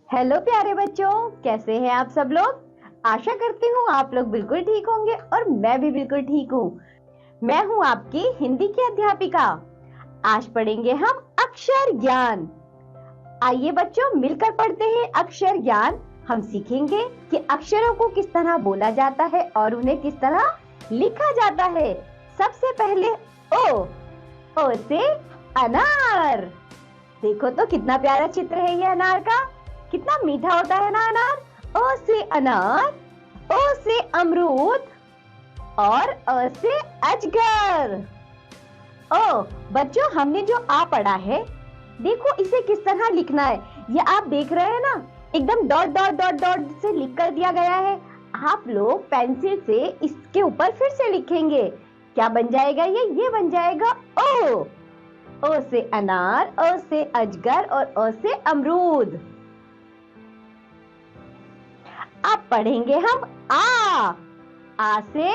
Hello प्यारे बच्चों, कैसे हैं आप सब लोग। आशा करती हूँ आप लोग बिल्कुल ठीक होंगे और मैं भी बिल्कुल ठीक हूँ। मैं हूँ आपकी हिंदी की अध्यापिका। आज पढ़ेंगे हम अक्षर ज्ञान। आइए बच्चों, मिलकर पढ़ते हैं अक्षर ज्ञान। हम सीखेंगे कि अक्षरों को किस तरह बोला जाता है और उन्हें किस तरह लिखा जाता है। सबसे पहले ओ से अनार। देखो तो कितना प्यारा चित्र है ये अनार का। कितना मीठा होता है ना अनार। ओ से अनार, ओ से अमरूद और अ से अजगर। ओ बच्चों, हमने जो आ पढ़ा है, देखो इसे किस तरह लिखना है। ये आप देख रहे हैं ना, एकदम डॉट डॉट डॉट डॉट से लिख कर दिया गया है। आप लोग पेंसिल से इसके ऊपर फिर से लिखेंगे। क्या बन जाएगा ये बन जाएगा ओ से अनार, अ से अजगर और अ से अमरूद। अब पढ़ेंगे हम आ से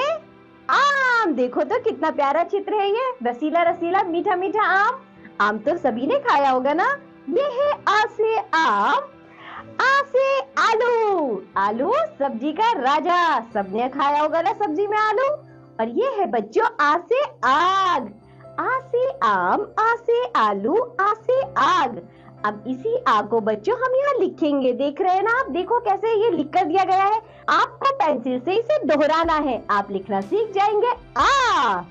आम। देखो तो कितना प्यारा चित्र है ये, रसीला रसीला मीठा मीठा आम। आम तो सभी ने खाया होगा ना। ये है आ से आम। आ से आलू। आलू सब्जी का राजा, सबने खाया होगा ना सब्जी में आलू। और ये है बच्चों आ से आग। आ से आम, आ से आलू, आ से आग। अब इसी आ को बच्चों हम यहाँ लिखेंगे। देख रहे हैं ना आप, देखो कैसे ये लिख कर दिया गया है। आपको पेंसिल से इसे दोहराना है, आप लिखना सीख जाएंगे। आ,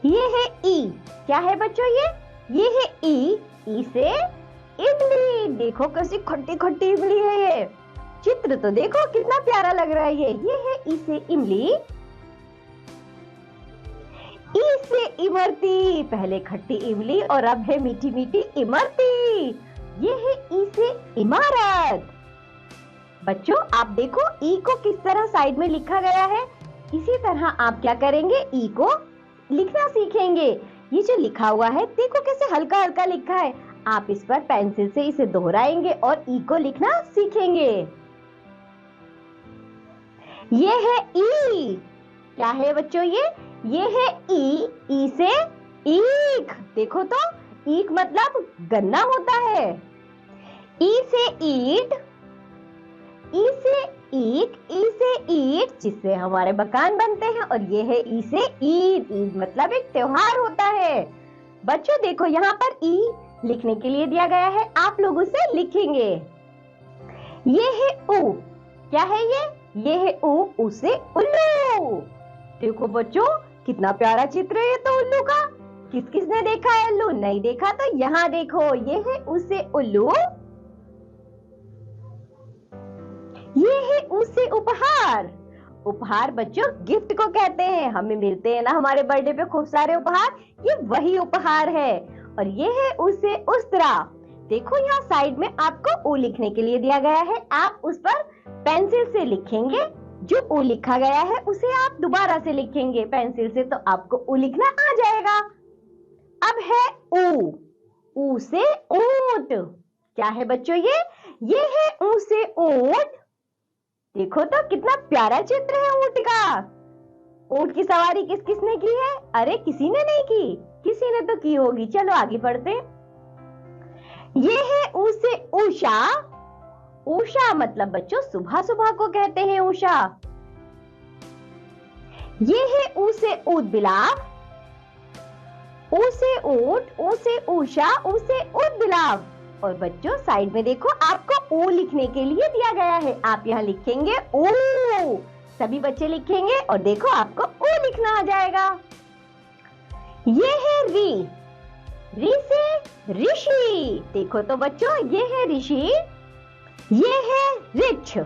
ये है ई। क्या है बच्चों ये है ई से इमली। देखो कैसी खट्टी खट्टी इमली है ये। चित्र तो देखो कितना प्यारा लग रहा है ये है ई से इमली। ई से इमरती। पहले खट्टी इमली और अब है मीठी मीठी इमरती। ये है ई से इमारत। बच्चों आप देखो ई को किस तरह साइड में लिखा गया है। इसी तरह आप क्या करेंगे, ई को लिखना सीखेंगे। ये जो लिखा हुआ है देखो कैसे हल्का हल्का लिखा है। आप इस पर पेंसिल से इसे दोहराएंगे और ई को लिखना सीखेंगे। ये है ई। क्या है बच्चों ये है ई से ईख। देखो तो ईख मतलब गन्ना होता है। ई से ईट, ई से ईख, ई से ईट जिससे हमारे मकान बनते हैं। और ये है ई से ईद। ईद मतलब एक त्योहार होता है। बच्चों देखो यहाँ पर ई लिखने के लिए दिया गया है, आप लोग उसे लिखेंगे। ये है ऊ। क्या है ये है ऊ से उल्लू। देखो बच्चों कितना प्यारा चित्र है ये तो उल्लू का। किस किसने देखा है उल्लू, नहीं देखा तो यहाँ देखो। ये है ऊ से उल्लू। ये है ऊ से उपहार। उपहार बच्चों गिफ्ट को कहते हैं। हमें मिलते हैं ना हमारे बर्थडे पे खूब सारे उपहार, ये वही उपहार है। और ये है ऊ से उस्तरा। देखो यहाँ साइड में आपको ऊ लिखने के लिए दिया गया है, आप उस पर पेंसिल से लिखेंगे। जो ऊ लिखा गया है उसे आप दोबारा से लिखेंगे पेंसिल से, तो आपको ऊ लिखना आ जाएगा। अब है ऊ से ऊंट। क्या है बच्चों ये है ऊ से ऊंट। देखो तो कितना प्यारा चित्र है ऊंट का। ऊंट की सवारी किस किसने की है? अरे किसी ने नहीं की, किसी ने तो की होगी। चलो आगे बढ़ते। ये है ऊ से उषा। उषा मतलब बच्चों सुबह सुबह को कहते हैं उषा। ये है ऊ से ऊद बिलाव। ऊ से ऊंट, ऊ से उषा, ऊ से ऊद बिलाव। और बच्चों साइड में देखो आपको ऊ लिखने के लिए दिया गया है, आप यहाँ लिखेंगे ऊ। सभी बच्चे लिखेंगे और देखो आपको ऊ लिखना आ जाएगा। ये है री से ऋषि। देखो तो बच्चों ये है ऋषि। ये है रिछ।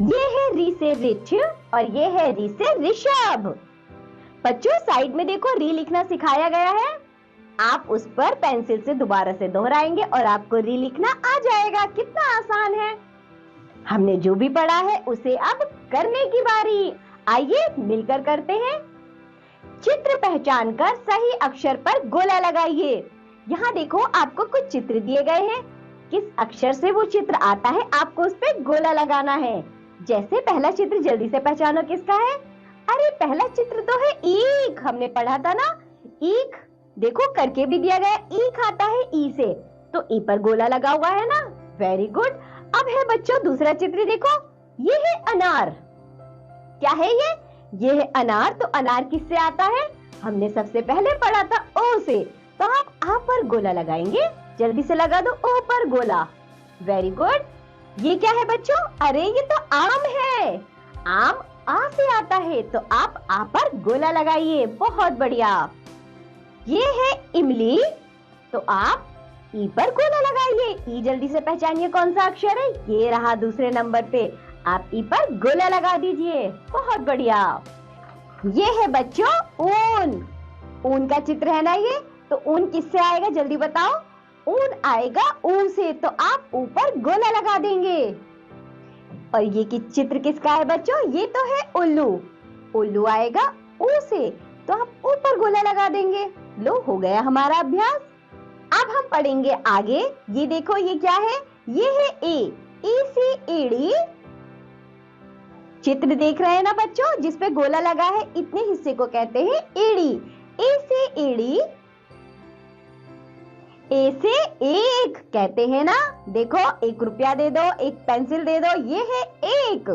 ये है री से रिछ और ये है री से ऋषभ। बच्चों साइड में देखो री लिखना सिखाया गया है, आप उस पर पेंसिल से दोबारा से दोहराएंगे और आपको री लिखना आ जाएगा। कितना आसान है। हमने जो भी पढ़ा है उसे अब करने की बारी। आइए मिलकर करते हैं। चित्र पहचान कर सही अक्षर पर गोला लगाइए। यहाँ देखो आपको कुछ चित्र दिए गए हैं, किस अक्षर से वो चित्र आता है आपको उस पे गोला लगाना है। जैसे पहला चित्र जल्दी से पहचानो किसका है। अरे पहला चित्र तो है ईख, हमने पढ़ा था ना ईख। देखो करके भी दिया गया, ईख आता है ई से, तो ई पर गोला लगा हुआ है ना। Very good. अब है बच्चों दूसरा चित्र, देखो ये है अनार। क्या है ये है अनार। तो अनार किससे आता है? हमने सबसे पहले पढ़ा था ओ से। तो आप आ पर गोला लगाएंगे, जल्दी से लगा दो ओ पर गोला। Very good. ये क्या है बच्चों? अरे ये तो आम है। आम आ से आता है, तो आप आ पर गोला लगाइए। बहुत बढ़िया। ये है इमली, तो आप ई पर गोला लगाइए। ई जल्दी से पहचानिए कौन सा अक्षर है। ये रहा दूसरे नंबर पे, आप ई पर गोला लगा दीजिए। बहुत बढ़िया। ये है बच्चों ऊन। ऊन का चित्र है ना ये। तो ऊन किससे आएगा जल्दी बताओ। ऊन आएगा ऊ से, तो आप ऊपर गोला लगा देंगे। और ये चित्र किसका है बच्चों? ये तो है उल्लू। उल्लू आएगा ऊ से, तो आप ऊपर गोला लगा देंगे। लो, हो गया हमारा अभ्यास। अब हम पढ़ेंगे आगे। ये देखो ये क्या है? ये है ए से एड़ी। चित्र देख रहे हैं ना बच्चों, जिसपे गोला लगा है, इतने हिस्से को कहते हैं एड़ी। ए से एड़ी। ए से एक कहते हैं ना। देखो 1 रुपया दे दो, 1 पेंसिल दे दो, ये है एक।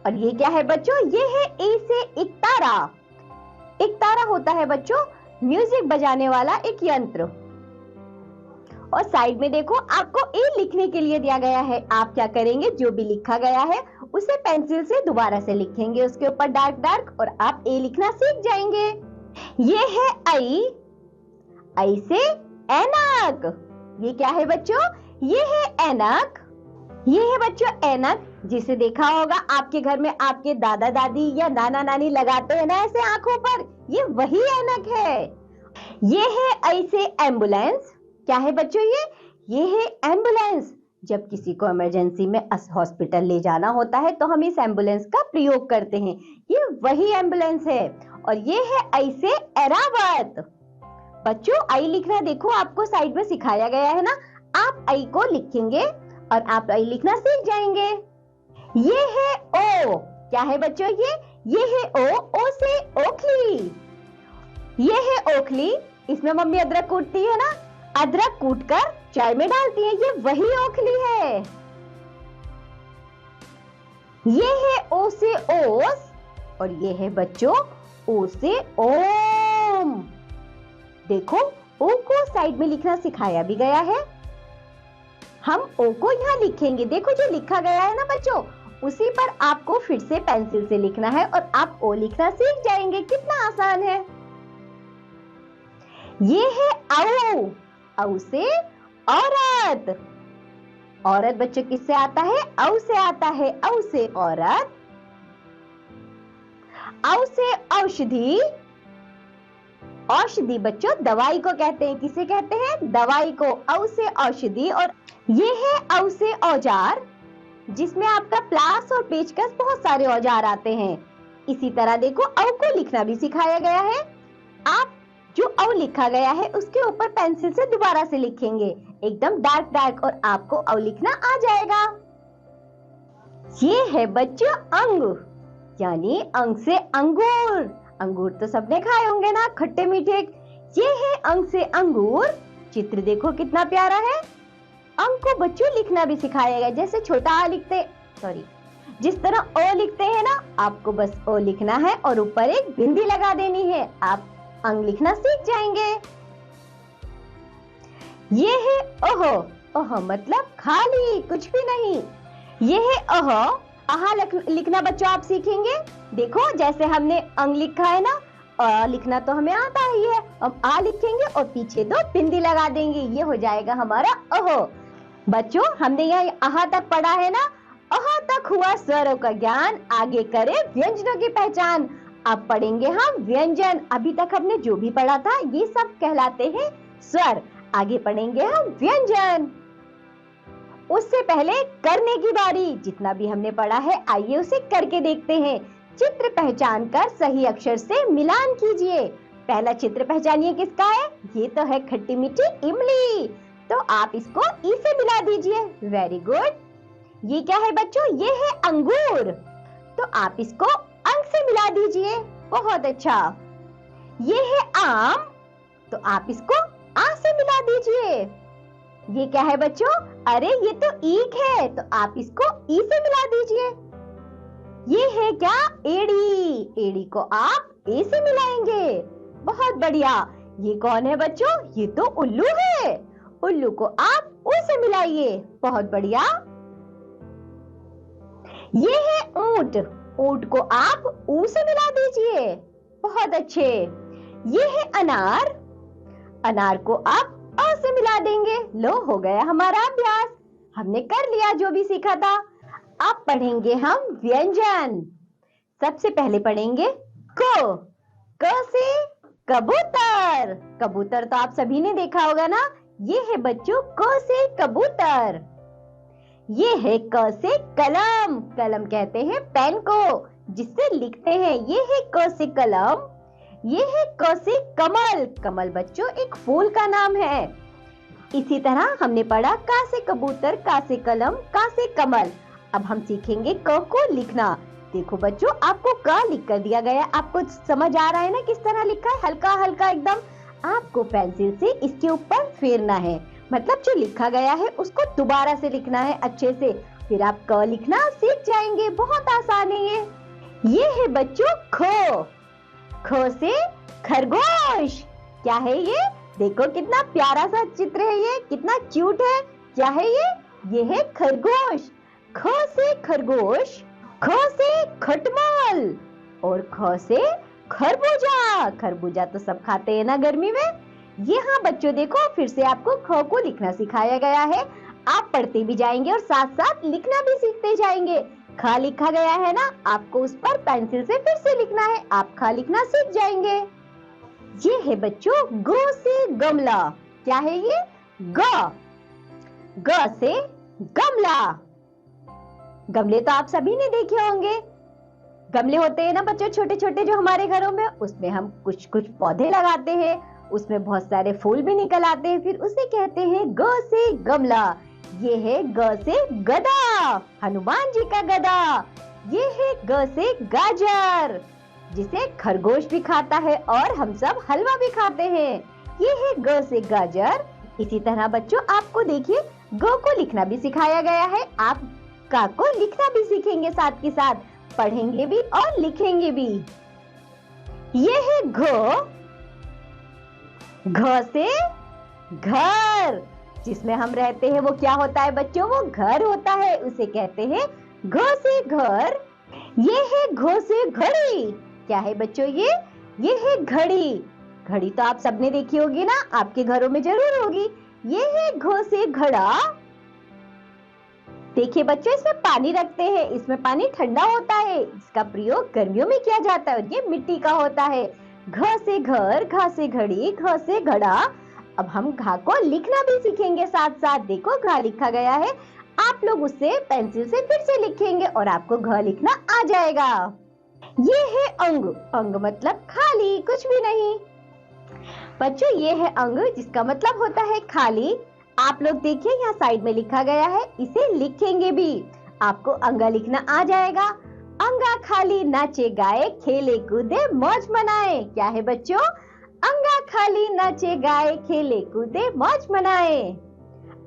और ये क्या है बच्चों? ये है ए से एक तारा। एक तारा होता है बच्चों म्यूजिक बजाने वाला एक यंत्र। और साइड में देखो आपको ए लिखने के लिए दिया गया है। आप क्या करेंगे? जो भी लिखा गया है उसे पेंसिल से दोबारा से लिखेंगे उसके ऊपर डार्क डार्क, और आप ए लिखना सीख जाएंगे। ये है आई से ऐनक। ये क्या है बच्चों? ये है ऐनक। ये है बच्चों ऐनक, जिसे देखा होगा आपके घर में आपके दादा दादी या नाना नानी लगाते हैं ना ऐसे आंखों पर, ये वही ऐनक है। ये है आई से एम्बुलेंस। क्या है बच्चों ये है एम्बुलेंस। जब किसी को इमरजेंसी में हॉस्पिटल ले जाना होता है तो हम इस एम्बुलेंस का प्रयोग करते हैं। ये वही एम्बुलेंस है। और ये है आई से ऐरावत। बच्चों आई लिखना देखो आपको साइड में सिखाया गया है ना। आप आई को लिखेंगे और आप आई लिखना सीख जाएंगे। ये है ओ। क्या है बच्चों ये है ओ से ओखली। ये है ओखली। इसमें मम्मी अदरक कूटती है ना, अदरक कूटकर चाय में डालती है, ये वही ओखली है। ये है ओ से ओस, और ये है बच्चों ओ से ओम। देखो ओ को साइड में लिखना सिखाया भी गया है। हम ओ को यहाँ लिखेंगे। देखो जो लिखा गया है ना बच्चों, उसी पर आपको फिर से पेंसिल से लिखना है और आप ओ लिखना सीख जाएंगे। कितना आसान है। ये है औ। औ से औरत। औरत बच्चों किससे आता है? औ से आता है। औ से औरत। औ से औषधि। औषधि बच्चों दवाई को कहते हैं। किसे कहते हैं? दवाई को। औ से औषधि। और ये है औ से औजार, जिसमें आपका प्लास और पेचकस बहुत सारे औजार आते हैं। इसी तरह देखो औ को लिखना भी सिखाया गया है। आप जो औ लिखा गया है उसके ऊपर पेंसिल से दोबारा से लिखेंगे एकदम डार्क डार्क, और आपको औ लिखना आ जाएगा। ये है बच्चों अंग, यानी अंग से अंगूर। अंगूर तो सबने खाए होंगे ना, खट्टे मीठे। ये है अंग से अंगूर। चित्र देखो कितना प्यारा है। अंग को बच्चों लिखना भी सिखाया गया। जैसे छोटा आ लिखते, जिस तरह ओ लिखते हैं ना, आपको बस ओ लिखना है और ऊपर एक बिंदी लगा देनी है। आप अंग लिखना सीख जाएंगे। ये है ओहो। ओहो मतलब खाली, कुछ भी नहीं। ये है ओहो। आहा लिखना बच्चों आप सीखेंगे। देखो जैसे हमने अंग लिखा है ना, अ लिखना तो हमें आता ही है। अब आ लिखेंगे और पीछे 2 बिंदी लगा देंगे, ये हो जाएगा हमारा ओहो। बच्चों हमने यहाँ आहा तक पढ़ा है ना। आहा तक हुआ स्वरों का ज्ञान, आगे करें व्यंजनों की पहचान। अब पढ़ेंगे हम व्यंजन। अभी तक हमने जो भी पढ़ा था ये सब कहलाते हैं स्वर। आगे पढ़ेंगे हम व्यंजन। उससे पहले करने की बारी। जितना भी हमने पढ़ा है आइए उसे करके देखते हैं। चित्र पहचान कर सही अक्षर से मिलान कीजिए। पहला चित्र पहचानिए किसका है? ये तो है खट्टी मीठी इमली, तो आप इसको ई से मिला दीजिए। Very good. ये क्या है बच्चों? ये है अंगूर, तो आप इसको अंग से मिला दीजिए। बहुत अच्छा। ये है आम, तो आप इसको आ से मिला दीजिए। ये क्या है बच्चों? अरे ये तो ईख है, तो आप इसको ई से मिला दीजिए। ये है क्या? एड़ी। एड़ी को आप ए से मिलाएंगे। बहुत बढ़िया। ये कौन है बच्चों? ये तो उल्लू है। उल्लू को आप ऊ से मिलाइए। बहुत बढ़िया। ये है ऊंट। ऊंट को आप ऊ से मिला दीजिए। बहुत अच्छे। ये है अनार। अनार को आप अ से मिला देंगे। लो, हो गया हमारा अभ्यास। हमने कर लिया जो भी सीखा था। अब पढ़ेंगे हम व्यंजन। सबसे पहले पढ़ेंगे क। क से कबूतर। कबूतर तो आप सभी ने देखा होगा ना। ये है बच्चों क से कबूतर। ये है क से कलम। कलम कहते हैं पेन को, जिससे लिखते हैं। ये है क से कलम। ये है क से कमल। कमल बच्चों एक फूल का नाम है। इसी तरह हमने पढ़ा का से कबूतर, का से कलम, का से कमल। अब हम सीखेंगे क को लिखना। देखो बच्चों, आपको क लिख कर दिया गया। आपको समझ आ रहा है ना किस तरह लिखा है? हल्का हल्का एकदम। आपको पेंसिल से इसके ऊपर फेरना है, मतलब जो लिखा गया है उसको दोबारा से लिखना है अच्छे से। फिर आप क लिखना सीख जाएंगे। बहुत आसान है ये है बच्चों खो। खो से खरगोश। क्या है ये? देखो कितना प्यारा सा चित्र है ये, कितना क्यूट है। क्या है ये? ये है खरगोश। ख से खरगोश। ख से खटमल। और ख से खरबूजा। खरबूजा तो सब खाते हैं ना गर्मी में। ये हाँ बच्चों, देखो फिर से आपको ख को लिखना सिखाया गया है। आप पढ़ते भी जाएंगे और साथ साथ लिखना भी सीखते जाएंगे। ख लिखा गया है ना, आपको उस पर पेंसिल से फिर से लिखना है। आप ख लिखना सीख जाएंगे। ये है बच्चों ग से गमला। क्या है ये? ग। ग से गमला। गमले तो आप सभी ने देखे होंगे। गमले होते हैं ना बच्चों छोटे छोटे जो हमारे घरों में, उसमें हम कुछ कुछ पौधे लगाते हैं, उसमें बहुत सारे फूल भी निकल आते हैं, फिर उसे कहते हैं ग से गमला। ये है ग से गदा, हनुमान जी का गदा। ये है ग से गाजर, जिसे खरगोश भी खाता है और हम सब हलवा भी खाते हैं। ये है ग से गाजर। इसी तरह बच्चों आपको देखिए ग को लिखना भी सिखाया गया है। आप का को लिखना भी सीखेंगे, साथ के साथ पढ़ेंगे भी और लिखेंगे भी। ये है घ। घ से घर, जिसमें हम रहते हैं वो क्या होता है बच्चों? वो घर होता है, उसे कहते हैं घ से घर। ये है घ से घड़ी। क्या है बच्चों ये है घड़ी। घड़ी तो आप सबने देखी होगी ना, आपके घरों में जरूर होगी। ये है घ से घड़ा। देखिए बच्चों, इसमें पानी रखते हैं, इसमें पानी ठंडा होता है, इसका प्रयोग गर्मियों में किया जाता है और ये मिट्टी का होता है। घ से घर, घ से घड़ी, घ से घड़ा। अब हम घ को लिखना भी सीखेंगे साथ साथ। देखो घ लिखा गया है, आप लोग उससे पेंसिल से फिर से लिखेंगे और आपको घ लिखना आ जाएगा। ये है अंग। अंग मतलब खाली, कुछ भी नहीं। बच्चों ये है अंग, जिसका मतलब होता है खाली। आप लोग देखिए यहाँ साइड में लिखा गया है, इसे लिखेंगे भी। आपको अंगा लिखना आ जाएगा। अंगा खाली नाचे गाए, खेले कूदे मौज मनाए। क्या है बच्चों? अंगा खाली नाचे गाए, खेले कूदे मौज मनाए।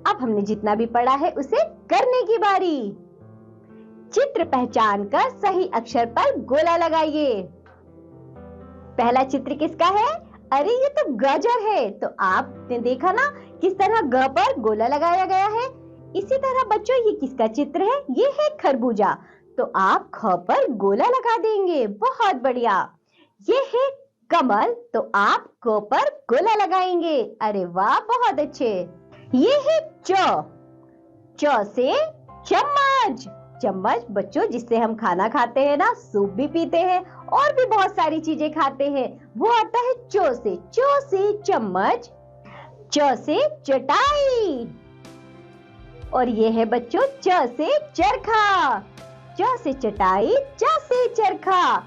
अब हमने जितना भी पढ़ा है उसे करने की बारी। चित्र पहचान कर सही अक्षर पर गोला लगाइए। पहला चित्र किसका है? अरे ये तो गाजर है। तो आपने देखा ना किस तरह ग पर गोला लगाया गया है। इसी तरह बच्चों ये किसका चित्र है? ये है खरबूजा। तो आप ख पर गोला लगा देंगे। बहुत बढ़िया। ये है कमल, तो आप क पर गोला लगाएंगे। अरे वाह, बहुत अच्छे। ये है च। च से चम्मच। चम्मच बच्चों जिससे हम खाना खाते हैं ना, सूप भी पीते हैं और भी बहुत सारी चीजें खाते हैं, वो आता है चो से। चो से चम्मच। च से चटाई। और ये है बच्चों च से चरखा। च से चटाई, च से चरखा।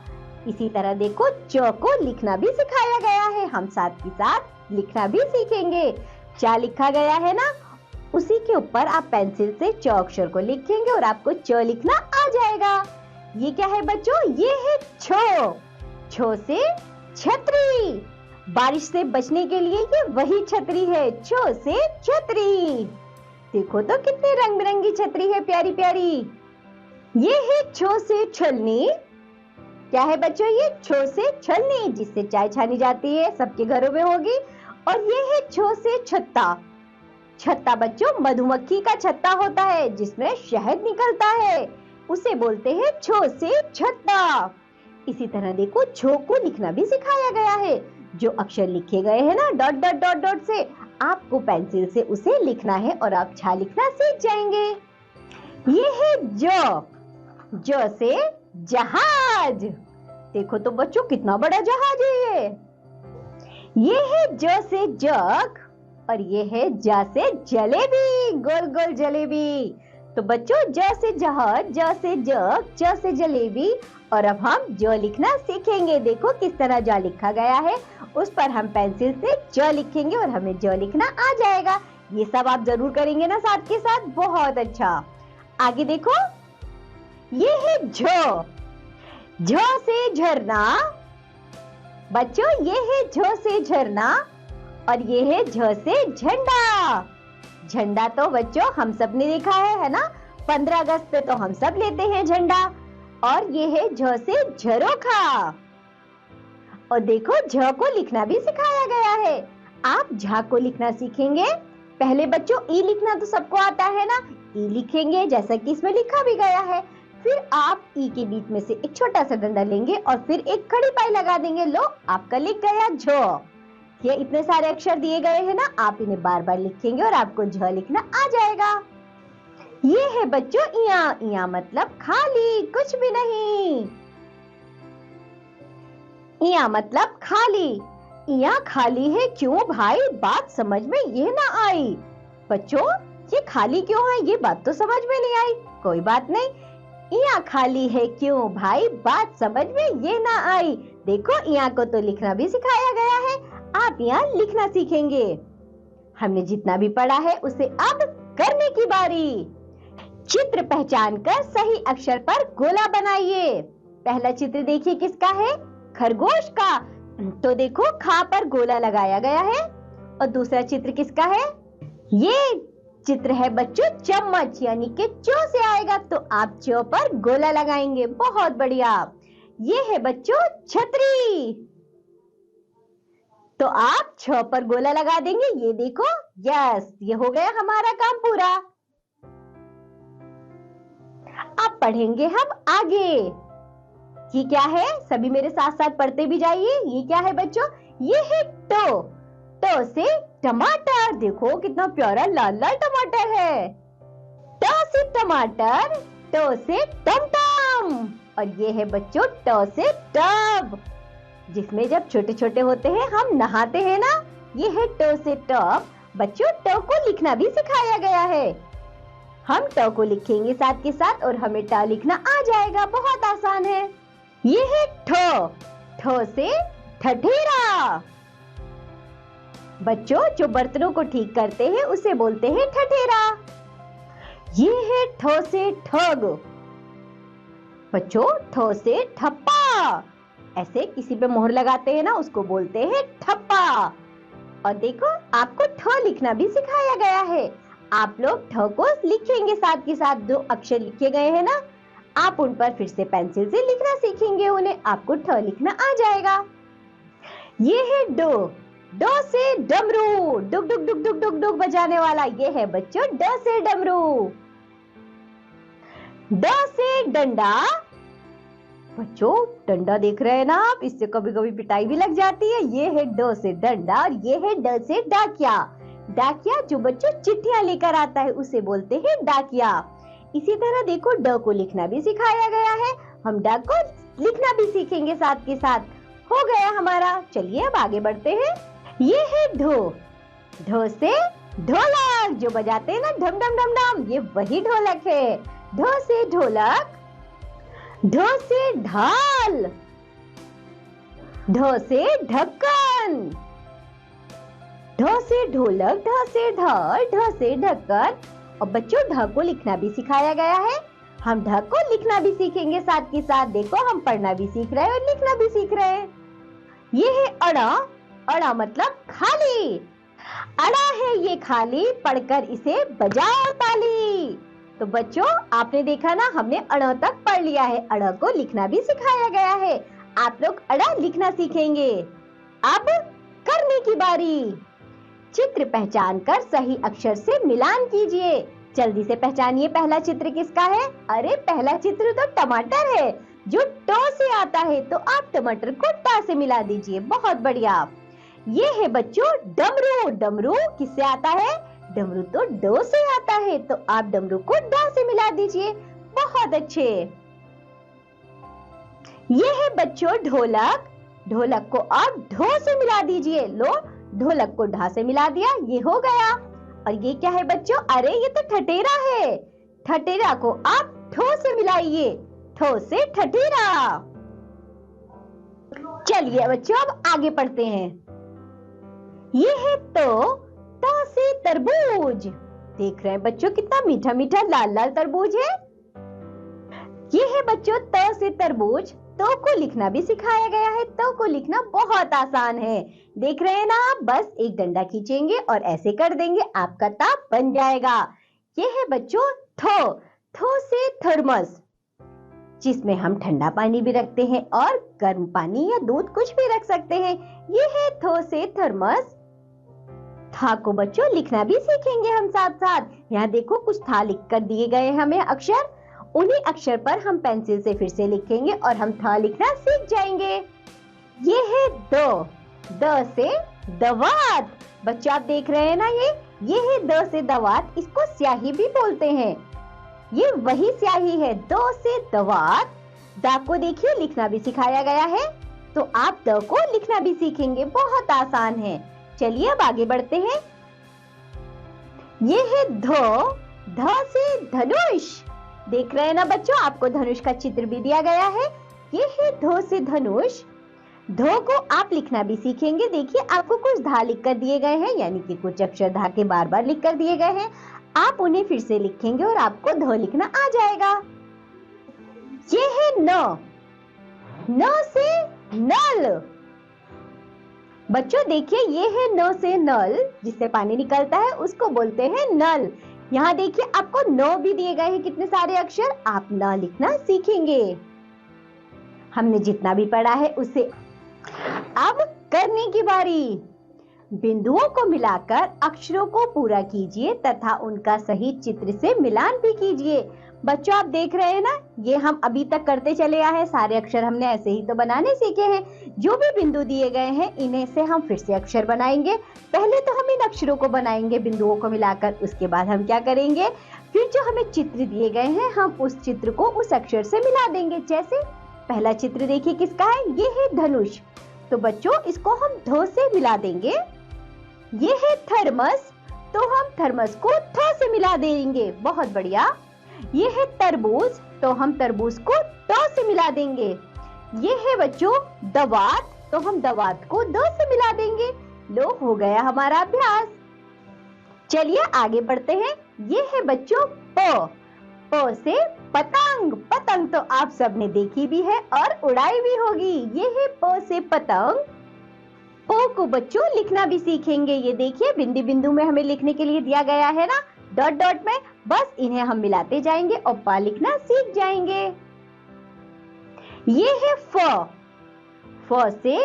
इसी तरह देखो च को लिखना भी सिखाया गया है, हम साथ ही साथ लिखना भी सीखेंगे। च लिखा गया है ना, उसी के ऊपर आप पेंसिल से च अक्षर को लिखेंगे और आपको च लिखना आ जाएगा। ये क्या है बच्चों? ये है छो। छो से छतरी। बारिश से बचने के लिए ये वही छतरी है, छ से छतरी। देखो तो कितने रंग बिरंगी छतरी है, प्यारी प्यारी। ये है छ से छलनी। क्या है बच्चों? ये छ से छलनी, जिससे चाय छानी जाती है, सबके घरों में होगी। और ये है छ से छत्ता। छत्ता बच्चों मधुमक्खी का छत्ता होता है, जिसमें शहद निकलता है, उसे बोलते हैं छ से छत्ता। इसी तरह देखो छ को लिखना भी सिखाया गया है। जो अक्षर लिखे गए हैं ना डॉट डॉट डॉट डॉट से, आपको पेंसिल से उसे लिखना है और आप छा लिखना सीख जाएंगे। ये है ज से जहाज। देखो तो बच्चों कितना बड़ा जहाज है ये है ज से जग, और ये है ज से जलेबी, गोल गोल जलेबी। तो बच्चों ज से जहाज, ज से जग, ज से जलेबी। और अब हम ज लिखना सीखेंगे। देखो किस तरह ज लिखा गया है, उस पर हम पेंसिल से ज लिखेंगे और हमें ज लिखना आ जाएगा। ये सब आप जरूर करेंगे ना साथ के साथ? बहुत अच्छा। आगे देखो, ये है झ से झरना। बच्चों ये है झ से झरना, और ये है झ से झंडा। झंडा तो बच्चों हम सब ने देखा है ना? 15 अगस्त पे तो हम सब लेते हैं झंडा। और ये है झ से झरोखा। और देखो झ को लिखना भी सिखाया गया है। आप झ को लिखना सीखेंगे। पहले बच्चों ई लिखना तो सबको आता है ना? ई लिखेंगे जैसा कि इसमें लिखा भी गया है। फिर आप ई के बीच में से एक छोटा सा डंडा लेंगे और फिर एक खड़ी पाई लगा देंगे। लो आपका लिख गया झ। ये इतने सारे अक्षर दिए गए हैं ना, आप इन्हें बार बार लिखेंगे और आपको झ लिखना आ जाएगा। ये है बच्चों इया। इया मतलब खाली, कुछ भी नहीं। इया मतलब खाली। इया खाली है क्यों भाई? बात समझ में ये ना आई। बच्चों ये खाली क्यों है? ये बात तो समझ में नहीं आई। कोई बात नहीं। इया खाली है क्यों भाई? बात समझ में ये ना आई। देखो इया को तो लिखना भी सिखाया गया है। आप यहाँ लिखना सीखेंगे। हमने जितना भी पढ़ा है उसे अब करने की बारी। चित्र पहचान कर सही अक्षर पर गोला बनाइए। पहला चित्र देखिए किसका है? खरगोश का। तो देखो खा पर गोला लगाया गया है। और दूसरा चित्र किसका है? ये चित्र है बच्चों चम्मच, यानी कि च से आएगा तो आप च पर गोला लगाएंगे। बहुत बढ़िया। ये है बच्चों छतरी, तो आप छ पर गोला लगा देंगे। ये देखो, यस, ये हो गया हमारा काम पूरा। अब पढ़ेंगे हम आगे। ये क्या है? सभी मेरे साथ साथ पढ़ते भी जाइए। ये क्या है बच्चों? ये है टो। टो से टमाटर। देखो कितना प्यारा लाल लाल टमाटर है। ट से टमाटर, टो से टमटम। और ये है बच्चों ट से टब, जिसमें जब छोटे छोटे होते हैं हम नहाते हैं ना। ये है ट से टब। बच्चों ट को लिखना भी सिखाया गया है। हम ट को लिखेंगे साथ के साथ और हमें ट लिखना आ जाएगा। बहुत आसान है। ये है ठ। ठ से ठठेरा। बच्चों जो बर्तनों को ठीक करते हैं उसे बोलते हैं ठठेरा। ये है ठ से ठग। बच्चों ठ से ठप्पा। ऐसे किसी पे मोहर लगाते हैं ना, उसको बोलते हैं ठप्पा। और देखो आपको ठ लिखना भी सिखाया गया है। आप लोग ठ को लिखेंगे साथ के साथ। 2 अक्षर लिखे गए हैं ना, आप उन पर फिर से पेंसिल से लिखना सीखेंगे उन्हें। आपको ठ लिखना आ जाएगा। ये है डो। डो से डमरू, डुग डुग डुग डुग डुग डुग बजाने वाला। ये है बच्चों ड से डमरू। ड से डंडा। बच्चों डंडा देख रहे हैं ना आप, इससे कभी कभी पिटाई भी लग जाती है। ये है ड से डंडा और ये है ड से डाकिया। डाकिया जो बच्चों चिट्ठियां लेकर आता है उसे बोलते हैं डाकिया। इसी तरह देखो ड को लिखना भी सिखाया गया है। हम ड को लिखना भी सीखेंगे साथ के साथ। हो गया हमारा। चलिए अब आगे बढ़ते हैं। ये है ढो। ढो से ढोलक, जो बजाते हैं ना ढम ढम ढम ढम, ये वही ढोलक है। ढो से ढोलक। ढो से ढाल। ढो से ढक्कन। ढो से ढोलक, ढ से ढाल, ढ से ढक्कन। और बच्चों ढ को लिखना भी सिखाया गया है। हम ढ को लिखना भी सीखेंगे साथ के साथ। देखो हम पढ़ना भी सीख रहे हैं और लिखना भी सीख रहे हैं। ये है अड़ा। अड़ा मतलब खाली। अड़ा है ये खाली, पढ़कर इसे बजाओ ताली। तो बच्चों आपने देखा ना, हमने अड़ा तक पढ़ लिया है, अड़ा को लिखना भी सिखाया गया है। आप लोग अड़ा लिखना सीखेंगे। अब करने की बारी। चित्र पहचान कर सही अक्षर से मिलान कीजिए। जल्दी से पहचानिए पहला चित्र किसका है। अरे पहला चित्र तो टमाटर है, जो ट से आता है, तो आप टमाटर को ट से मिला दीजिए। बहुत बढ़िया। ये है बच्चों डमरू। डमरू किससे आता है? डमरू तो ड से आता है, तो आप डमरू को ड से मिला दीजिए। बहुत अच्छे। ये है बच्चों ढोलक। ढोलक को आप ढो से मिला दीजिए। लो, ढोलक को ढा से मिला दिया, ये हो गया। और ये क्या है बच्चों? अरे ये तो ठठेरा है। ठठेरा को आप ठो से मिलाइए। ठो से ठठेरा। चलिए बच्चों अब आगे पढ़ते हैं। ये है तो ता से तरबूज। देख रहे हैं बच्चों कितना मीठा मीठा लाल लाल तरबूज है। ये है बच्चों त से तरबूज। तो को लिखना भी सिखाया गया है। तो को लिखना बहुत आसान है। देख रहे हैं ना आप, बस एक डंडा खींचेंगे और ऐसे कर देंगे, आपका ता बन जाएगा। ये है बच्चों थो। थो से थर्मस, जिसमें हम ठंडा पानी भी रखते हैं और गर्म पानी या दूध कुछ भी रख सकते हैं। ये है थो से थर्मस। था को बच्चों लिखना भी सीखेंगे हम साथ साथ। यहाँ देखो कुछ था लिख कर दिए गए हमें अक्षर। उन्हीं अक्षर पर हम पेंसिल से फिर से लिखेंगे और हम था लिखना सीख जाएंगे। ये है दो। द से दवात। बच्चों आप देख रहे हैं ना, ये है द से दवात। इसको स्याही भी बोलते हैं। ये वही स्याही है, दो से दवात। दा को देखिए लिखना भी सिखाया गया है, तो आप द को लिखना भी सीखेंगे। बहुत आसान है। चलिए अब आगे बढ़ते हैं। ये है धो। ध से धनुष। देख रहे हैं ना बच्चों, आपको धनुष का चित्र भी दिया गया है। ये है धो से धनुष। धो को आप लिखना भी सीखेंगे। देखिए आपको कुछ धा लिख कर दिए गए हैं, यानी कि कुछ अक्षर धा के बार बार लिख कर दिए गए हैं। आप उन्हें फिर से लिखेंगे और आपको धो लिखना आ जाएगा। ये है न। न से नल। बच्चों देखिए ये है न से नल, जिससे पानी निकलता है, उसको बोलते हैं नल। यहाँ देखिए आपको न भी दिए गए हैं कितने सारे अक्षर। आप न लिखना सीखेंगे। हमने जितना भी पढ़ा है उसे अब करने की बारी। बिंदुओं को मिलाकर अक्षरों को पूरा कीजिए तथा उनका सही चित्र से मिलान भी कीजिए। बच्चों आप देख रहे हैं ना, ये हम अभी तक करते चले आए हैं। सारे अक्षर हमने ऐसे ही तो बनाने सीखे हैं। जो भी बिंदु दिए गए हैं इन्हें से हम फिर से अक्षर बनाएंगे। पहले तो हम इन अक्षरों को बनाएंगे बिंदुओं को मिलाकर, उसके बाद हम क्या करेंगे, फिर जो हमें चित्र दिए गए हैं हम उस चित्र को उस अक्षर से मिला देंगे। जैसे पहला चित्र देखिए किसका है, ये है धनुष। तो बच्चों इसको हम धो से मिला देंगे। ये है थर्मस, तो हम थर्मस को थ से मिला देंगे। बहुत बढ़िया। ये है तरबूज, तो हम तरबूज को ट से मिला देंगे। ये है बच्चों दवात, तो हम दवात को द से मिला देंगे। लो हो गया हमारा अभ्यास। चलिए आगे बढ़ते हैं। ये है बच्चों प। प से पतंग। पतंग तो आप सबने देखी भी है और उड़ाई भी होगी। ये है प से पतंग। प को बच्चों लिखना भी सीखेंगे। ये देखिए बिंदु बिंदु में हमें लिखने के लिए दिया गया है ना, डॉट डॉट में। बस इन्हें हम मिलाते जाएंगे और प लिखना सीख जाएंगे। ये है फ। फ से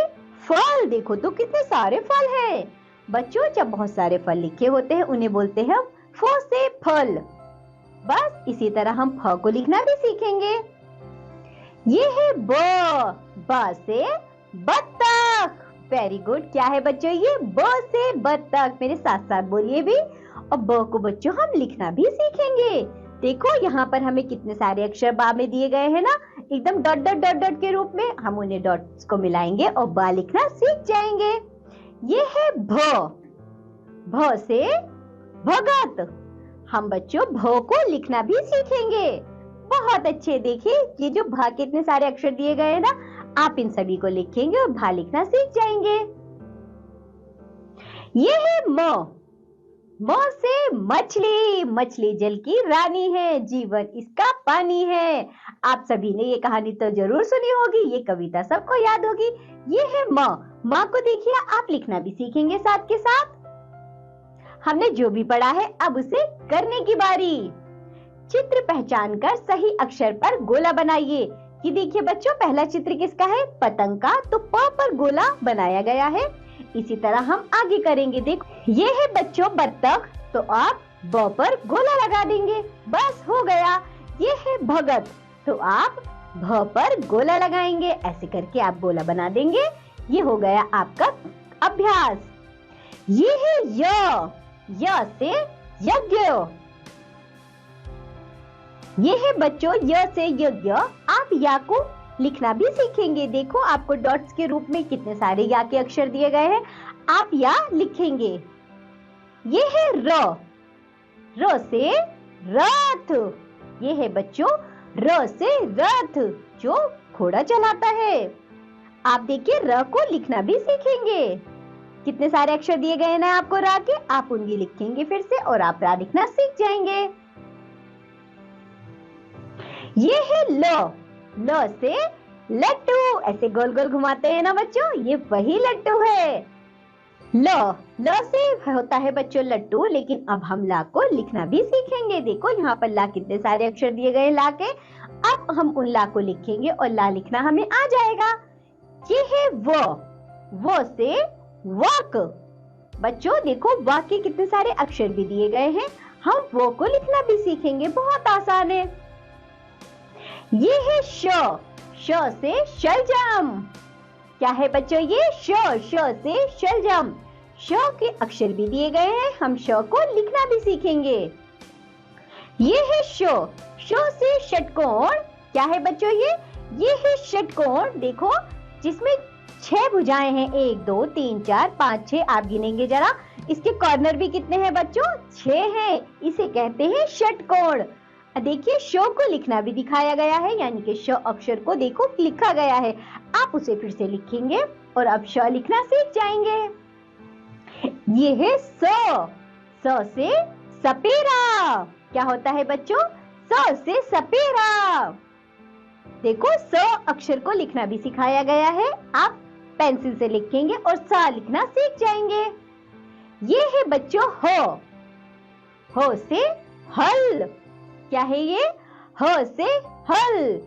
फल। देखो तो कितने सारे फल हैं। बच्चों जब बहुत सारे फल लिखे होते हैं उन्हें बोलते हैं फ से फल। बस इसी तरह हम फ को लिखना भी सीखेंगे। ये है ब। ब से बत्तख। Very good. क्या है बच्चों ये? ब से बत्तख। मेरे साथ साथ बोलिए भी। और ब को बच्चों हम लिखना भी सीखेंगे। देखो यहाँ पर हमें कितने सारे अक्षर बा में दिए गए हैं ना, एकदम डॉट डॉट डॉट डॉट के रूप में। हम उन्हें डॉट्स को मिलाएंगे और बा लिखना सीख जाएंगे। ये है भ। भ से भगत। हम बच्चों भ को लिखना भी सीखेंगे। बहुत अच्छे। देखिए ये जो भा के इतने सारे अक्षर दिए गए हैं ना, आप इन सभी को लिखेंगे और भा लिखना सीख जाएंगे। ये है म। म से मछली। मछली जल की रानी है, जीवन इसका पानी है। आप सभी ने ये कहानी तो जरूर सुनी होगी, ये कविता सबको याद होगी। ये है म। माँ को देखिए, आप लिखना भी सीखेंगे साथ के साथ। हमने जो भी पढ़ा है अब उसे करने की बारी। चित्र पहचान कर सही अक्षर पर गोला बनाइए। ये देखिए बच्चों, पहला चित्र किसका है? पतंग का। तो प पर गोला बनाया गया है। इसी तरह हम आगे करेंगे। देखो ये है बच्चों बत्तख, तो आप ब पर गोला लगा देंगे, बस हो गया। ये है भगत, तो आप भ पर गोला लगाएंगे। ऐसे करके आप गोला बना देंगे। ये हो गया आपका अभ्यास। ये है य से यज्ञ। ये है बच्चों य से यज्ञ। आप या को लिखना भी सीखेंगे। देखो आपको डॉट्स के रूप में कितने सारे या के अक्षर दिए गए हैं, आप या लिखेंगे। ये है र से रथ। ये है बच्चों र से रथ, जो घोड़ा चलाता है। आप देखिए र को लिखना भी सीखेंगे। कितने सारे अक्षर दिए गए ना आपको रा के, आप उनकी लिखेंगे फिर से और आप रा लिखना सीख जाएंगे। ये है ल से लट्टू। ऐसे गोल गोल घुमाते हैं ना बच्चों, ये वही लट्टू है। ल से होता है बच्चों लट्टू, लेकिन अब हम ला को लिखना भी सीखेंगे। देखो यहाँ पर ला कितने सारे अक्षर दिए गए ला के, अब हम उन ला को लिखेंगे और ला लिखना हमें आ जाएगा। ये है वो से वक। बच्चों देखो वा के कितने सारे अक्षर भी दिए गए हैं, हम वो को लिखना भी सीखेंगे, बहुत आसान है। ये है श से शलजम। क्या है बच्चों? ये श से शलजम। श के अक्षर भी दिए गए हैं, हम श को लिखना भी सीखेंगे। ये है श से षटकोण। क्या है बच्चों? ये है षटकोण। देखो जिसमें 6 भुजाएं हैं, 1 2 3 4 5 6। आप गिनेंगे जरा, इसके कॉर्नर भी कितने हैं बच्चों? 6 हैं। इसे कहते हैं षटकोण। देखिए श को लिखना भी दिखाया गया है, यानी कि श अक्षर को देखो लिखा गया है। आप उसे फिर से लिखेंगे और अब श लिखना सीख जाएंगे। ये है स से सपेरा। क्या होता है बच्चों? स से सपेरा। देखो स अक्षर को लिखना भी सिखाया गया है, आप पेंसिल से लिखेंगे और सा लिखना सीख जाएंगे। ये है बच्चों हो से हल। क्या है ये? ह से हल।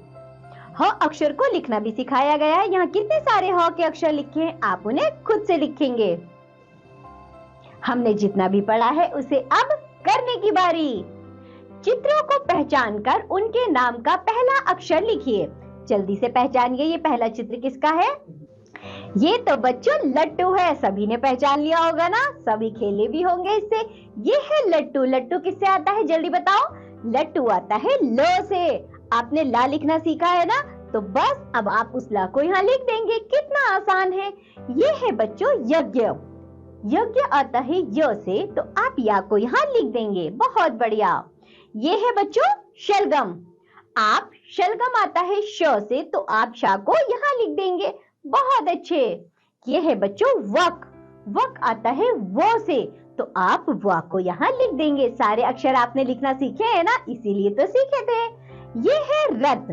ह अक्षर को लिखना भी सिखाया गया है। यहाँ कितने सारे ह के अक्षर लिखे हैं, आप उन्हें खुद से लिखेंगे। हमने जितना भी पढ़ा है उसे अब करने की बारी। चित्रों को पहचान कर उनके नाम का पहला अक्षर लिखिए। जल्दी से पहचानिए, ये पहला चित्र किसका है? ये तो बच्चों लट्टू है। सभी ने पहचान लिया होगा ना, सभी खेले भी होंगे इससे। ये है लट्टू। लट्टू किससे आता है जल्दी बताओ? लट्टू आता है ल से। आपने ला लिखना सीखा है ना, तो बस अब आप उस ला को यहाँ लिख देंगे। कितना आसान है। ये है बच्चों यज्ञ। यज्ञ आता है य से, तो आप या को यहाँ लिख देंगे। बहुत बढ़िया। ये है बच्चों शलगम। आप शलगम आता है श से, तो आप शा को यहाँ लिख देंगे। बहुत अच्छे। ये है बच्चों वक। वक आता है वो से, तो आप वा को यहाँ लिख देंगे। सारे अक्षर आपने लिखना सीखे हैं ना, इसीलिए तो सीखे थे। ये है रथ।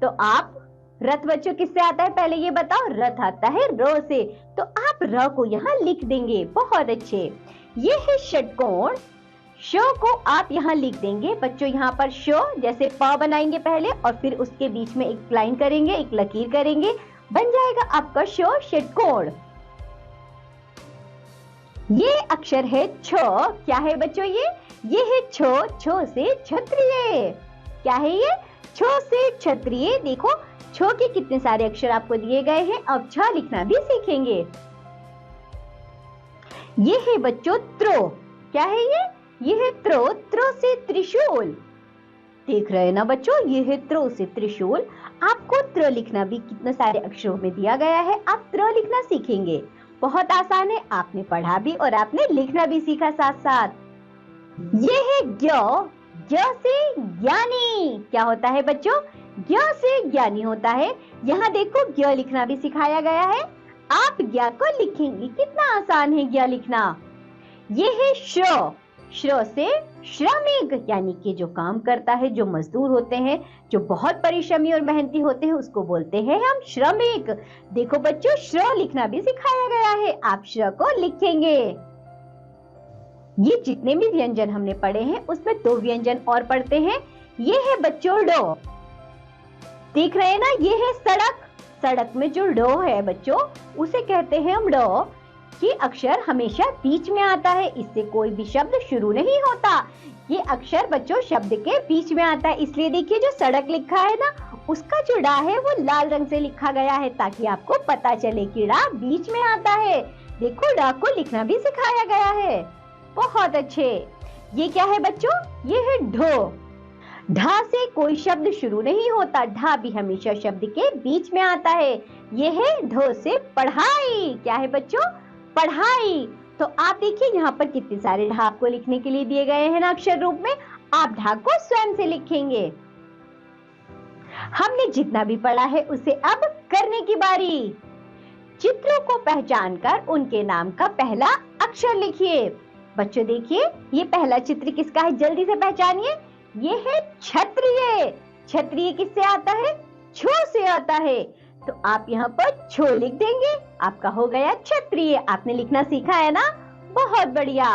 तो आप रथ बच्चों किससे आता है पहले ये बताओ? रथ आता है र से, तो आप र को यहाँ लिख देंगे। बहुत अच्छे। ये है षटकोण। श को आप यहाँ लिख देंगे बच्चों। यहाँ पर श जैसे प बनाएंगे पहले और फिर उसके बीच में एक लाइन करेंगे, एक लकीर करेंगे, बन जाएगा आपका श षटकोण। ये अक्षर है छ। क्या है बच्चों? ये है छ से क्षत्रिय। क्या है ये? छ से क्षत्रिय। देखो छ के कितने सारे अक्षर आपको दिए गए हैं, अब छ लिखना भी सीखेंगे। ये है बच्चों त्रो। क्या है ये है त्रो। त्रो से त्रिशूल। देख रहे हैं ना बच्चों, ये है त्रो से त्रिशूल। आपको त्रो लिखना भी कितने सारे अक्षरों में दिया गया है, आप त्रो लिखना सीखेंगे। बहुत आसान है, आपने पढ़ा भी और आपने लिखना भी सीखा साथ साथ। ये है ज्ञ से ज्ञानी। क्या होता है बच्चों? ज्ञ से ज्ञानी होता है। यहाँ देखो ज्ञ लिखना भी सिखाया गया है, आप ज्ञ को लिखेंगे। कितना आसान है ज्ञ लिखना। ये है श्र से श्रमिक, यानी कि जो काम करता है, जो मजदूर होते हैं, जो बहुत परिश्रमी और मेहनती होते हैं, उसको बोलते हैं हम श्रमिक। देखो बच्चों, श्र लिखना भी सिखाया गया है, आप श्र को लिखेंगे। ये जितने भी व्यंजन हमने पढ़े हैं उसमें 2 व्यंजन और पढ़ते हैं। ये है बच्चों ड, देख रहे हैं ना, ये है सड़क। सड़क में जो ड है बच्चों, उसे कहते हैं हम ड। ये अक्षर हमेशा बीच में आता है, इससे कोई भी शब्द शुरू नहीं होता। ये अक्षर बच्चों शब्द के बीच में आता है, इसलिए देखिए जो सड़क लिखा है ना, उसका जो डा है वो लाल रंग से लिखा गया है, ताकि आपको पता चले कि डा बीच में आता है। देखो, डा को लिखना भी सिखाया गया है। बहुत अच्छे। ये क्या है बच्चों? ये है ढो। ढा से कोई शब्द शुरू नहीं होता, ढा भी हमेशा शब्द के बीच में आता है। ये है ढो से पढ़ाई। क्या है बच्चों? पढ़ाई। तो आप देखिए यहाँ पर कितने सारे ढा आपको लिखने के लिए दिए गए हैं ना अक्षर रूप में। आप ढा को स्वयं से लिखेंगे। हमने जितना भी पढ़ा है उसे अब करने की बारी। चित्रों को पहचानकर उनके नाम का पहला अक्षर लिखिए। बच्चों देखिए, ये पहला चित्र किसका है, जल्दी से पहचानिए। ये है क्षत्रिय। क्षत्रिय किससे आता है? छो से आता है। तो आप यहाँ पर छो लिख देंगे, आपका हो गया क्षत्रिय। आपने लिखना सीखा है ना, बहुत बढ़िया।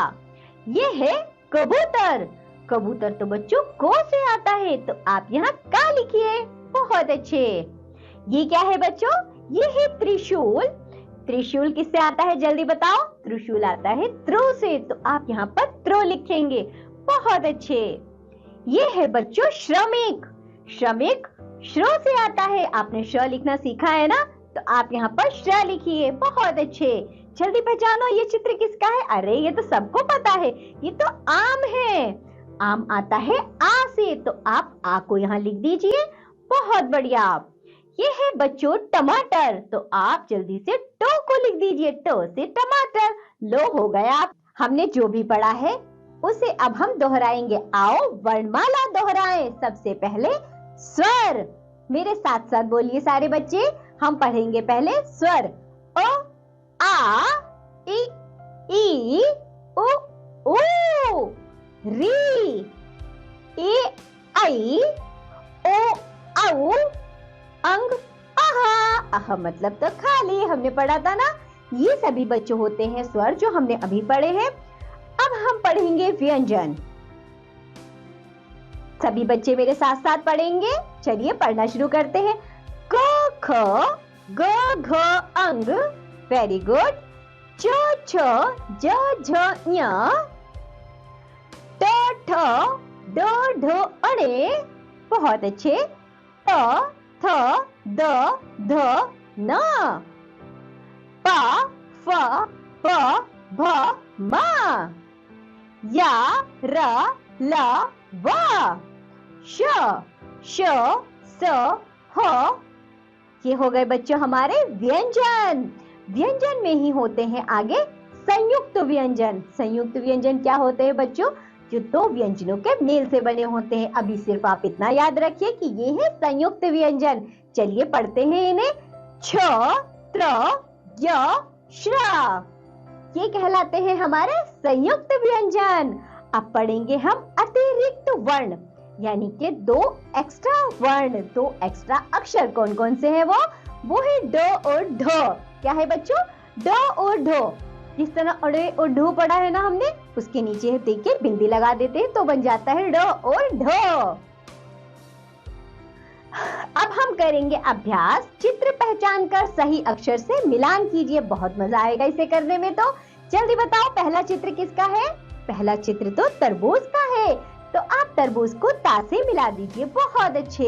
ये है कबूतर। कबूतर तो बच्चों को से आता है, तो आप यहाँ का लिखिए, बहुत अच्छे। ये क्या है बच्चों? ये है त्रिशूल। त्रिशूल किससे आता है, जल्दी बताओ? त्रिशूल आता है त्रो से, तो आप यहाँ पर त्रो लिखेंगे, बहुत अच्छे। ये है बच्चों श्रमिक। श्रमिक श्र से आता है, आपने श्र लिखना सीखा है ना, तो आप यहाँ पर श्र लिखिए, बहुत अच्छे। जल्दी पहचानो ये चित्र किसका है? अरे ये तो सबको पता है, ये तो आम है। आम आता है आ से, तो आप आ को यहाँ लिख दीजिए, बहुत बढ़िया। ये है बच्चों टमाटर, तो आप जल्दी से टो को लिख दीजिए, टो से टमाटर। लो हो गया। हमने जो भी पढ़ा है उसे अब हम दोहराएंगे। आओ वर्णमाला दोहराएं। सबसे पहले स्वर। मेरे साथ साथ बोलिए सारे बच्चे। हम पढ़ेंगे पहले स्वर। अ, आ, इ, ई, उ, ऊ, री, ए, आई, ओ, औ, अंग, आहा। आहा मतलब तो खाली, हमने पढ़ा था ना। ये सभी बच्चों होते हैं स्वर जो हमने अभी पढ़े हैं। अब हम पढ़ेंगे व्यंजन। सभी बच्चे मेरे साथ साथ पढ़ेंगे। चलिए पढ़ना शुरू करते हैं। क ख ग घ अंग, वेरी गुड। च छ ज झ ञ, ट ठ ड ढ अणे, बहुत अच्छे। त थ द ध न, प फ ब भ म, या र ल व, श श स ह। ये हो गए बच्चों हमारे व्यंजन। व्यंजन में ही होते हैं आगे संयुक्त व्यंजन। संयुक्त व्यंजन क्या होते हैं बच्चों? जो 2 व्यंजनों के मेल से बने होते हैं। अभी सिर्फ आप इतना याद रखिए कि ये है संयुक्त व्यंजन। चलिए पढ़ते हैं इन्हें। छ, त्र, य, श्र, ये कहलाते हैं हमारे संयुक्त व्यंजन। अब पढ़ेंगे हम अतिरिक्त वर्ण, यानी कि 2 एक्स्ट्रा वर्ण, 2 एक्स्ट्रा अक्षर। कौन कौन से हैं वो है ड और ढ। क्या है बच्चों? ड और ढ। जिस तरह अड़े और ढो पढ़ा है ना हमने, उसके नीचे देखिए बिंदी लगा देते हैं तो बन जाता है ड और ढ। अब हम करेंगे अभ्यास। चित्र पहचान कर सही अक्षर से मिलान कीजिए। बहुत मजा आएगा इसे करने में। तो जल्दी बताओ पहला चित्र किसका है? पहला चित्र तो तरबूज का है, तो आप तरबूज को ता से मिला दीजिए, बहुत अच्छे।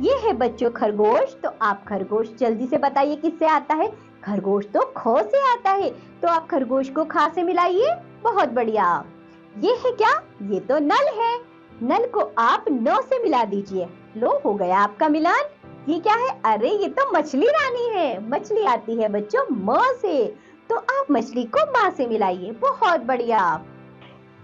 ये है बच्चों खरगोश, तो आप खरगोश जल्दी से बताइए किससे आता है? खरगोश तो ख से आता है, तो आप खरगोश को खा से मिलाइए, बहुत बढ़िया। ये है क्या? ये तो नल है, नल को आप न से मिला दीजिए। लो हो गया आपका मिलान। ये क्या है? अरे ये तो मछली रानी है। मछली आती है बच्चों म से, तो आप मछली को माँ से मिलाइए, बहुत बढ़िया।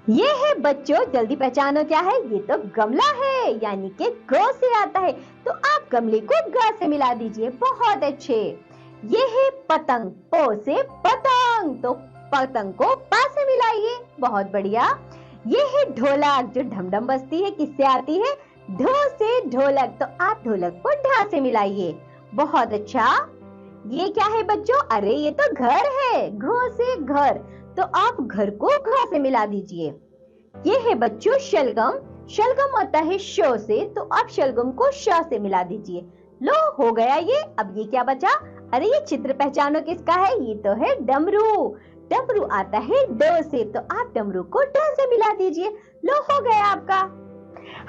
ये है बच्चों, जल्दी पहचानो क्या है? ये तो गमला है, यानी कि ग से आता है, तो आप गमले को ग से मिला दीजिए, बहुत अच्छे। ये है पतंग, प से पतंग, तो पतंग को पा से मिलाइए, बहुत बढ़िया। ये है ढोलक, जो ढमढम बजती है, किससे आती है? ढो से ढोलक। तो आप ढोलक को ढा से मिलाइए। बहुत अच्छा। ये क्या है बच्चों? अरे ये तो घर है, घ से घर, तो आप घर को घ से मिला दीजिए। ये है बच्चों शलगम, शलगम आता है श से, तो आप शलगम को श से मिला दीजिए। लो हो गया ये। अब ये क्या बचा? अरे ये चित्र पहचानो किसका है? ये तो है डमरू, डमरू आता है ड से, तो आप डमरू को ड से मिला दीजिए। लो हो गया आपका।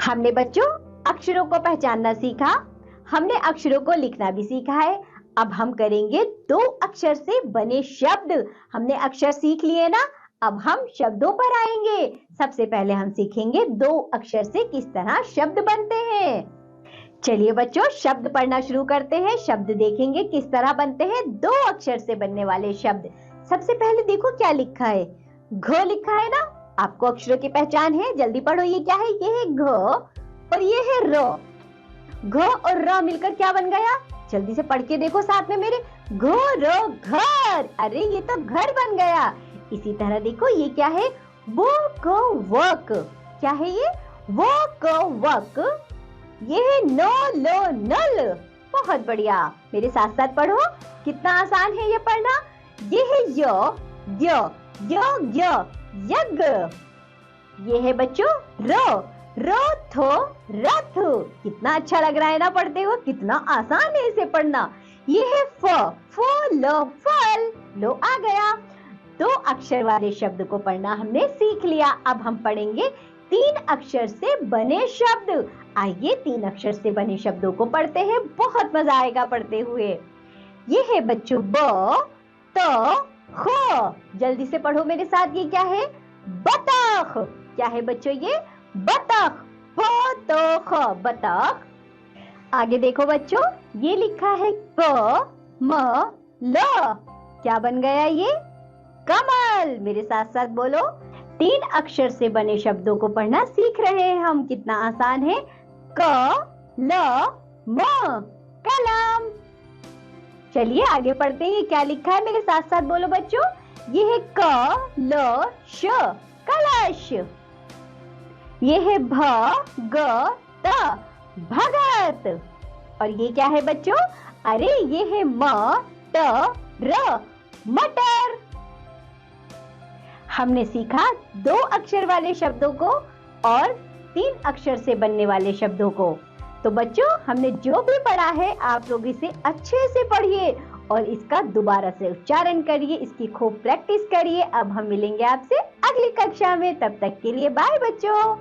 हमने बच्चों अक्षरों को पहचानना सीखा, हमने अक्षरों को लिखना भी सीखा है। अब हम करेंगे दो अक्षर से बने शब्द। हमने अक्षर सीख लिए ना, अब हम शब्दों पर आएंगे। सबसे पहले हम सीखेंगे दो अक्षर से किस तरह शब्द बनते हैं। चलिए बच्चों शब्द पढ़ना शुरू करते हैं। शब्द देखेंगे किस तरह बनते हैं दो अक्षर से बनने वाले शब्द। सबसे पहले देखो क्या लिखा है, घ लिखा है ना। आपको अक्षरों की पहचान है, जल्दी पढ़ो। ये क्या है? ये है घ और ये है र। घ और र मिलकर क्या बन गया? जल्दी से पढ़ के देखो साथ में मेरे। घ र घर। अरे ये तो घर बन गया। इसी तरह देखो ये क्या है? वो क वक। क्या है ये? वो क वक। ये है नो लो नल। बहुत बढ़िया, मेरे साथ साथ पढ़ो, कितना आसान है ये पढ़ना। ये है य य यज्ञ। ये है बच्चों र थो रथ। कितना अच्छा लग रहा है ना पढ़ते हुए, कितना आसान है इसे पढ़ना। ये है फ ल फल। लो आ गया। दो अक्षर वाले शब्द को पढ़ना हमने सीख लिया। अब हम पढ़ेंगे तीन अक्षर से बने शब्द। आइए तीन अक्षर से बने शब्दों को पढ़ते हैं, बहुत मजा आएगा पढ़ते हुए। ये है बच्चों ब त ख। जल्दी से पढ़ो मेरे साथ। ये क्या है? बतख। क्या है बच्चों? ये बतख। ब त ख बतख। आगे देखो बच्चों, ये लिखा है क म ल। क्या बन गया ये? कमल। मेरे साथ साथ बोलो। तीन अक्षर से बने शब्दों को पढ़ना सीख रहे हैं हम, कितना आसान है। क ल म कलम। चलिए आगे पढ़ते हैं। क्या लिखा है? मेरे साथ साथ बोलो बच्चों। ये है क ल श कलश। ये है भ ग त भगत। और ये क्या है बच्चों? अरे ये है म ट र मटर। हमने सीखा दो अक्षर वाले शब्दों को और तीन अक्षर से बनने वाले शब्दों को। तो बच्चों हमने जो भी पढ़ा है आप लोग इसे अच्छे से पढ़िए और इसका दोबारा से उच्चारण करिए, इसकी खूब प्रैक्टिस करिए। अब हम मिलेंगे आपसे अगली कक्षा में, तब तक के लिए बाय बच्चों।